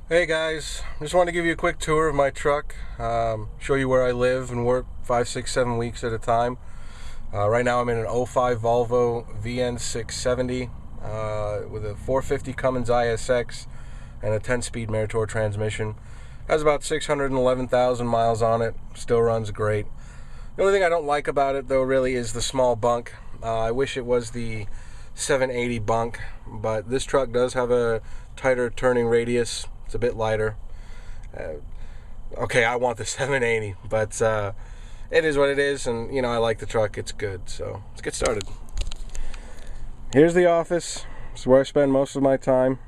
Hey guys, just wanted to give you a quick tour of my truck, show you where I live and work 5, 6, 7 weeks at a time. Right now I'm in an '05 Volvo VN670 with a 450 Cummins ISX and a 10-speed Meritor transmission. Has about 611,000 miles on it, still runs great. The only thing I don't like about it though really is the small bunk. I wish it was the 780 bunk, but this truck does have a tighter turning radius. It's a bit lighter. Okay, I want the 780, but it is what it is, and you know, I like the truck. It's good. So let's get started. Here's the office. This is where I spend most of my time,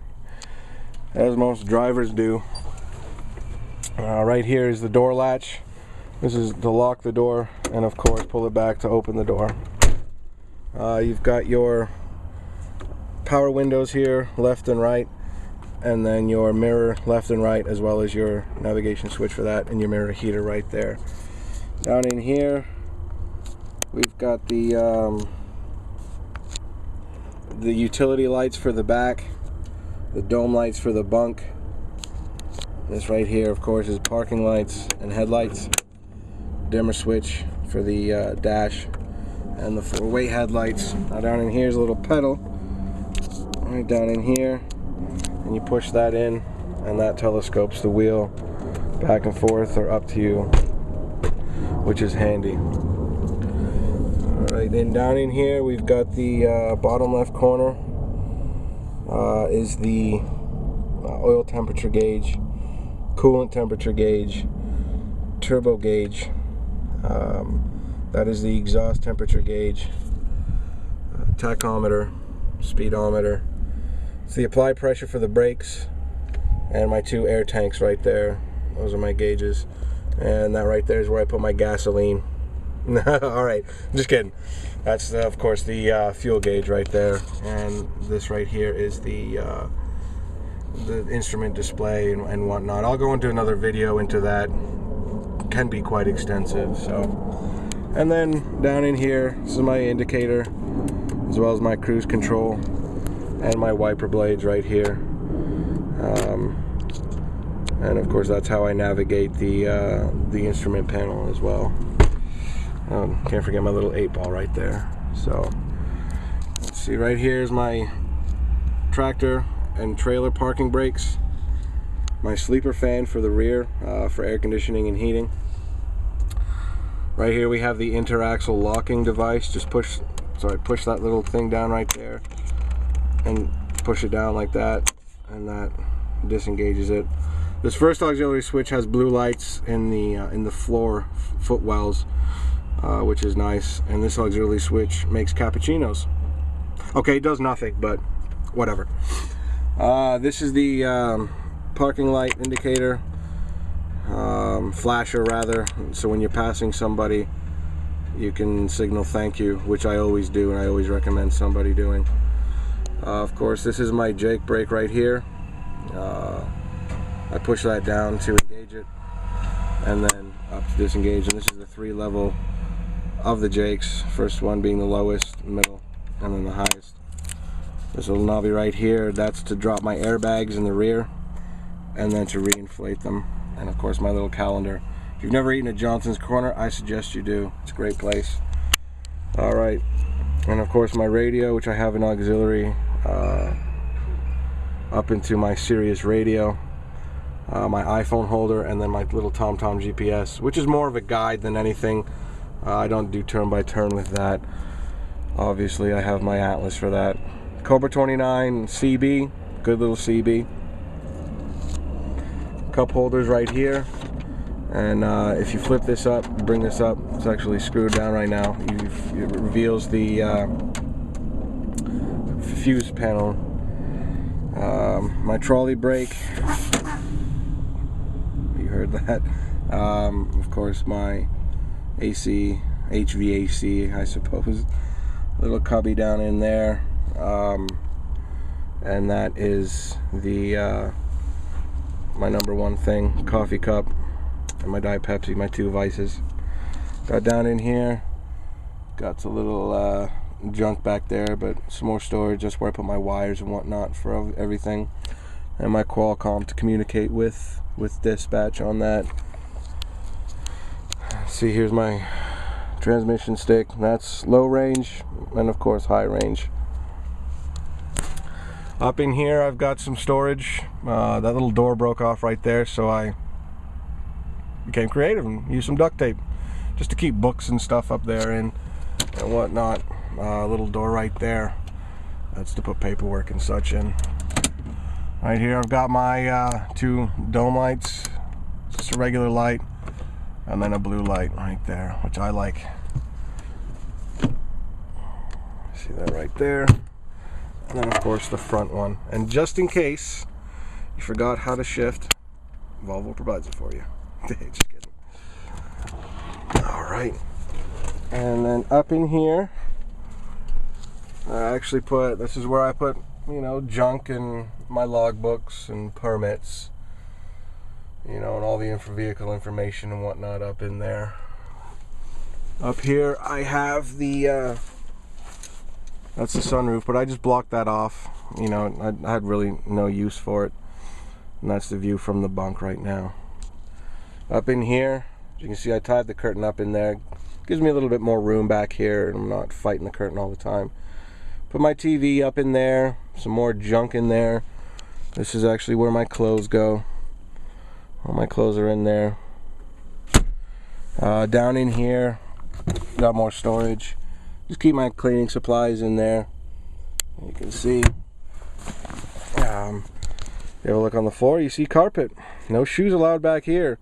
as most drivers do. Right here is the door latch. This is to lock the door, and of course pull it back to open the door. You've got your power windows here, left and right, and then your mirror left and right, as well as your navigation switch for that, and your mirror heater right there. Down in here we've got the utility lights for the back, the dome lights for the bunk. This right here of course is parking lights and headlights, dimmer switch for the dash, and the 4-way headlights. Now down in here is a little pedal right down in here, and you push that in and that telescopes the wheel back and forth or up to you, which is handy. Alright, then down in here we've got the bottom left corner is the oil temperature gauge, coolant temperature gauge, turbo gauge. That is the exhaust temperature gauge, tachometer, speedometer. It's the applied pressure for the brakes, and my 2 air tanks right there. Those are my gauges, and that right there is where I put my gasoline. Alright, just kidding. That's of course the fuel gauge right there, and this right here is the instrument display and whatnot. I'll go into another video into that. Can be quite extensive. So, and then down in here, this is my indicator, as well as my cruise control, and my wiper blades right here. And of course that's how I navigate the instrument panel as well. Can't forget my little 8-ball right there. So let's see, right here is my tractor and trailer parking brakes, my sleeper fan for the rear for air conditioning and heating. Right here we have the interaxle locking device. Just push that little thing down right there and push it down like that, and that disengages it. This first auxiliary switch has blue lights in the floor footwells, which is nice, and this auxiliary switch makes cappuccinos. Okay, it does nothing, but whatever. This is the parking light indicator, flasher rather, so when you're passing somebody you can signal thank you, which I always do and I always recommend somebody doing. Of course this is my Jake brake right here. I push that down to engage it, and then up to disengage, and this is the 3 level of the Jakes, first one being the lowest, middle, and then the highest. This little knobby right here, that's to drop my airbags in the rear and then to reinflate them. And of course my little calendar. If you've never eaten at Johnson's Corner, I suggest you do. It's a great place. Alright, and of course my radio, which I have an auxiliary up into my Sirius radio, my iPhone holder, and then my little TomTom GPS, which is more of a guide than anything. I don't do turn by turn with that. Obviously I have my Atlas for that. Cobra 29 CB, good little CB. Cup holders right here, and if you flip this up, bring this up, it's actually screwed down right now. It reveals the fuse panel. My trolley brake, you heard that. Of course my AC, HVAC I suppose, little cubby down in there. And that is the my #1 thing, coffee cup, and my Diet Pepsi, my 2 vices. Got down in here, got a little junk back there, but some more storage, just where I put my wires and whatnot for everything. and my Qualcomm to communicate with dispatch on that. See, here's my transmission stick. That's low range and of course high range. Up in here I've got some storage. That little door broke off right there, so I became creative and used some duct tape just to keep books and stuff up there and whatnot. Little door right there, that's to put paperwork and such in. Right here I've got my 2 dome lights, just a regular light and then a blue light right there, which I like. See that right there? And then of course the front one. And just in case you forgot how to shift, Volvo provides it for you. Just kidding. Alright. And then up in here, I actually put, this is where I put, you know, junk and my logbooks and permits, you know, and all the vehicle information and whatnot up in there. Up here I have the that's the sunroof, but I just blocked that off. You know, I had really no use for it. And that's the view from the bunk right now. Up in here, as you can see, I tied the curtain up in there. Gives me a little bit more room back here, and I'm not fighting the curtain all the time. Put my TV up in there, some more junk in there. This is actually where my clothes go. All my clothes are in there. Down in here, got more storage. Just keep my cleaning supplies in there. You can see. You have a look on the floor, you see carpet. No shoes allowed back here.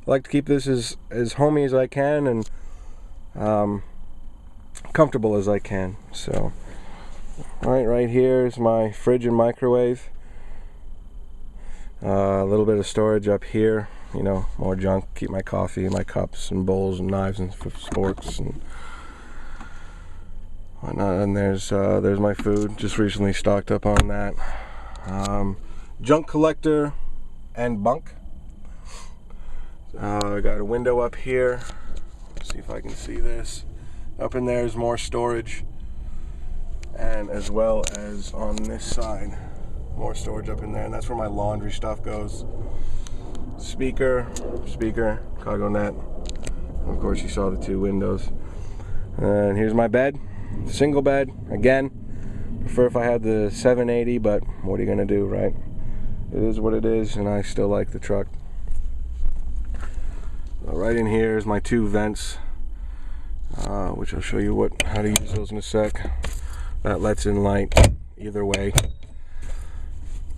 I like to keep this as homey as I can and comfortable as I can. So, right here is my fridge and microwave. A little bit of storage up here. You know, more junk. Keep my coffee, my cups and bowls and knives and forks and whatnot. And there's my food. Just recently stocked up on that. Junk collector and bunk. I got a window up here. Let's see if I can see this. Up in there is more storage, and as well as on this side, more storage up in there, and that's where my laundry stuff goes. Speaker, cargo net. Of course, you saw the 2 windows. And here's my bed, single bed. Again, prefer if I had the 780, but what are you gonna do, right? It is what it is, and I still like the truck. Right in here is my 2 vents, which I'll show you how to use those in a sec. That lets in light either way,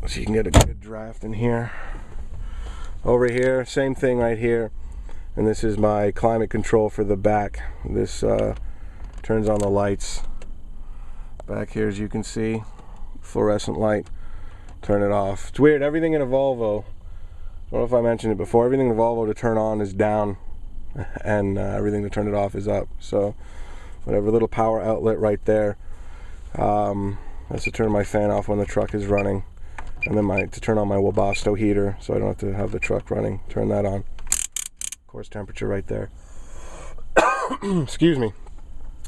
so you can get a good draft in here. Over here, same thing right here, and this is my climate control for the back. This turns on the lights back here, as you can see, fluorescent light. Turn it off. It's weird, everything in a Volvo, I don't know if I mentioned it before, everything in the Volvo to turn on is down, and everything to turn it off is up. So whatever little power outlet right there, that's to turn my fan off when the truck is running, and then to turn on my Webasto heater, so I don't have to have the truck running. Turn that on. Of course, temperature right there. Excuse me.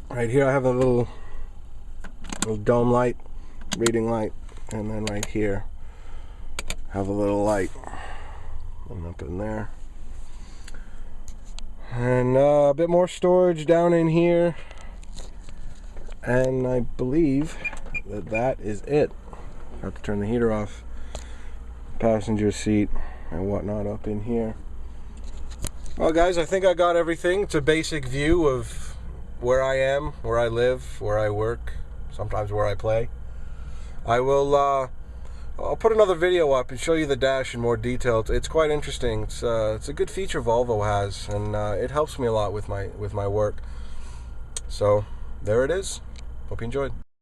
Right here I have a little dome light, reading light, and then right here have a little light, and up in there, and a bit more storage down in here, and I believe that is it. Have to turn the heater off. Passenger seat and whatnot up in here. Well guys, I think I got everything. It's a basic view of where I am, where I live, where I work, sometimes where I play. I'll put another video up and show you the dash in more detail. It's quite interesting. It's a good feature Volvo has, and it helps me a lot with my work. So there it is. Hope you enjoyed.